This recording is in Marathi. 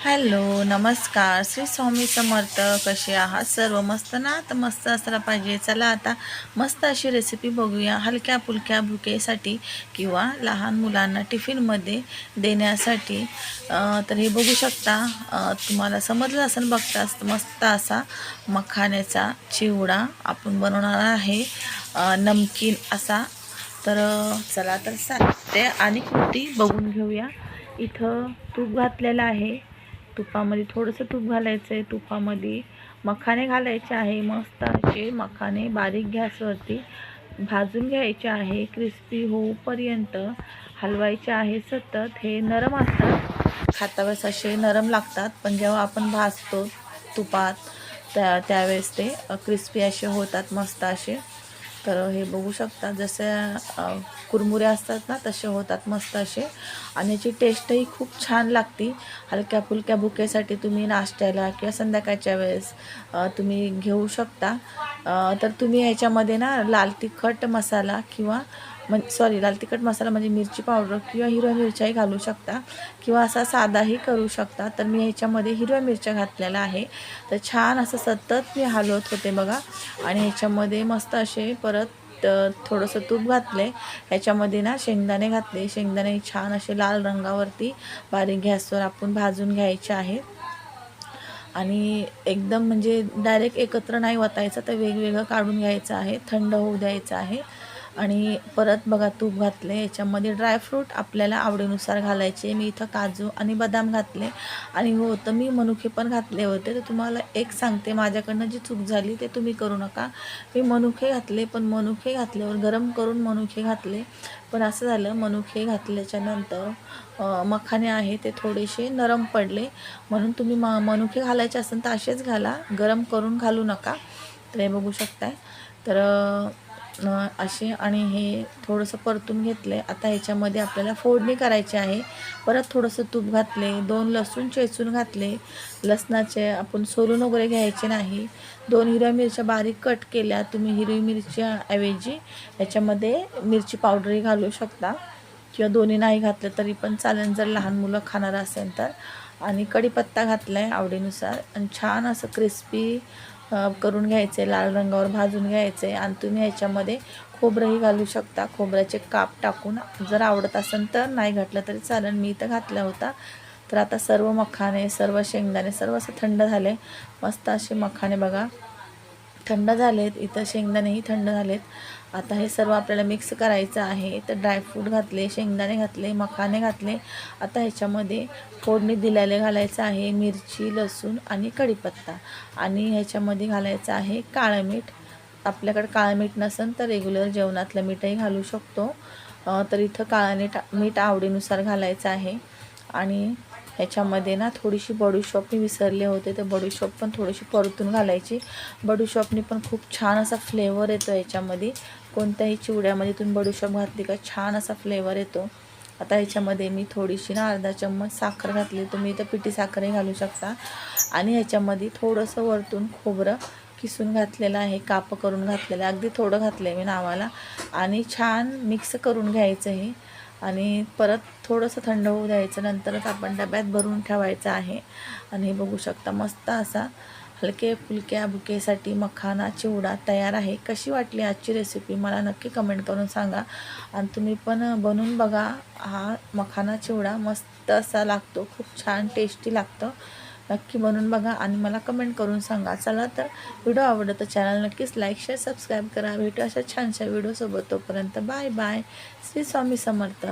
हॅलो, नमस्कार. श्री स्वामी समर्थ. कसे आहात सर्व? मस्त ना? तर मस्त असला पाहिजे. चला आता मस्त अशी रेसिपी बघूया हलक्या फुलक्या भुकेसाठी किंवा लहान मुलांना टिफिनमध्ये देण्यासाठी. तर हे बघू शकता. तुम्हाला समजलं असेल बघताच. मस्त असा मखाण्याचा चिवडा आपण बनवणार आहे, नमकीन असा. तर चला तर साहित्य आणि कृती बघून घेऊया. इथं तूप घातलेलं आहे. तुपामध्ये थोडंसं तूप घालायचं आहे. तुपामध्ये मखाणे घालायचे आहे. मस्त असे मखाणे बारीक गॅसवरती भाजून घ्यायचे आहे. क्रिस्पी होऊपर्यंत हलवायचे आहे सतत. हे नरम असतात, खातावेळेस असे नरम लागतात, पण जेव्हा आपण भाजतो तुपात त्यावेळेस ते क्रिस्पी असे होतात, मस्त असे. तर हे बघू शकता, जसे कुरमुरे असतात ना तसे होतात मस्त असे. आणि याची टेस्टही खूप छान लागते. हलक्या फुलक्या भुकेसाठी तुम्ही नाश्त्याला किंवा संध्याकाळच्या वेळेस तुम्ही घेऊ शकता. तर तुम्ही ह्याच्यामध्ये ना लाल तिखट मसाला किंवा लाल तिखट मसाला म्हणजे मिरची पावडर किंवा हिरव्या मिरच्याही घालू शकता, किंवा असा साधाही करू शकता. तर मी ह्याच्यामध्ये हिरव्या मिरच्या घातलेल्या आहे. तर छान असं सतत मी हलवत होते बघा. आणि ह्याच्यामध्ये मस्त असे परत थोडंसं तूप घातले. ह्याच्यामध्ये ना शेंगदाणे घातले. शेंगदाणे छान असे लाल रंगावरती बारीक गॅसवर आपण भाजून घ्यायचे आहे. आणि एकदम म्हणजे डायरेक्ट एकत्र नाही वतायचं, तर वेगवेगळं काढून घ्यायचं आहे, थंड होऊ द्यायचं आहे. आणि परत बघा तूप घातले. याच्यामध्ये ड्रायफ्रूट आपल्याला आवडीनुसार घालायचे. मी इथं काजू आणि बदाम घातले. आणि हो, तर मी मनुके पण घातले होते. तर तुम्हाला एक सांगते, माझ्याकडनं जी चूक झाली ते तुम्ही करू नका. मी मनुके घातले, पण मनुके घातल्यावर गरम करून मनुके घातले, पण असं झालं मनुके घातल्याच्यानंतर मखाने आहे ते थोडेसे नरम पडले. म्हणून तुम्ही मनुके घालायचे असेल तर असेच घाला, गरम करून घालू नका. तर हे बघू शकताय. तर असे आणि हे थोडंसं परतून घेतले. आता ह्याच्यामध्ये आपल्याला फोडणी करायची आहे. परत थोडंसं तूप घातले. 2 लसूण चेचून घातले. लसणाचे आपण सोलून वगैरे घ्यायचे नाही. 2 हिरव्या मिरच्या बारीक कट केल्या. तुम्ही हिरवी मिरच्याऐवजी ह्याच्यामध्ये मिरची पावडरही घालू शकता, किंवा दोन्ही नाही घातलं तरी पण चालेल जर लहान मुलं खाणार असेल तर. आणि कढीपत्ता घातला आहे आवडीनुसार. आणि छान असं क्रिस्पी करून घ्यायचे, लाल रंगावर भाजून घ्यायचे. आणि तुम्ही ह्याच्यामध्ये खोबरंही घालू शकता, खोबऱ्याचे काप टाकून. जर आवडत असेल तर, नाही घातलं तरी चालेल, मी इथं घातला होता. तर आता सर्व मखाणे, सर्व शेंगदाणे सर्व असं थंड झाले. मस्त असे मखाणे बघा थंड झालेत. इथं शेंगदाणेही थंड झालेत. आता हे सर्व आपल्याला मिक्स करायचं आहे. तर ड्रायफ्रूट घातले, शेंगदाणे घातले, मखाने घातले. आता ह्याच्यामध्ये फोडणी दिलेले घालायचं आहे मिरची, लसूण आणि कढीपत्ता. आणि ह्याच्यामध्ये घालायचं आहे काळं मीठ. आपल्याकडे काळं मीठ नसेल तर रेग्युलर जेवणातलं मीठही घालू शकतो. तर इथं काळं मीठ आवडीनुसार घालायचं आहे. आणि ह्याच्यामध्ये ना थोडीशी बडीशोप मी विसरले होते, तर बडीशोप पण थोडीशी परतून घालायची. बडीशोपनी पण खूप छान असा फ्लेवर येतो ह्याच्यामध्ये. कोणत्याही चिवड्यामध्ये तुम्ही बडीशोप घातली का छान असा फ्लेवर येतो. आता ह्याच्यामध्ये मी थोडीशी ना अर्धा चम्मच साखर घातली. तुम्ही इथं पिठी साखरही घालू शकता. आणि ह्याच्यामध्ये थोडंसं वरतून खोबरं किसून घातलेलं आहे, काप करून घातलेलं आहे, अगदी थोडं घातलं आहे मी नावाला. आणि छान मिक्स करून घ्यायचं हे. आणि परत थोडंसं थंड होऊ द्यायचं. नंतरच आपण डब्यात भरून ठेवायचं आहे. आणि हे बघू शकता मस्त असा हलके फुलक्या भुकेसाठी मखाना चिवडा तयार आहे. कशी वाटली आजची रेसिपी मला नक्की कमेंट करून सांगा. आणि तुम्ही पण बनवून बघा. हा मखाना चिवडा मस्त असा लागतो, खूप छान टेस्टी लागतं. नक्की बनवून बघा आणि मला कमेंट करून सांगा. चला तर, व्हिडिओ आवडला तर चॅनल नक्कीच लाईक शेअर सबस्क्राईब करा. भेटू अशा छानशा व्हिडिओसोबत. तोपर्यंत बाय बाय. श्री स्वामी समर्थ.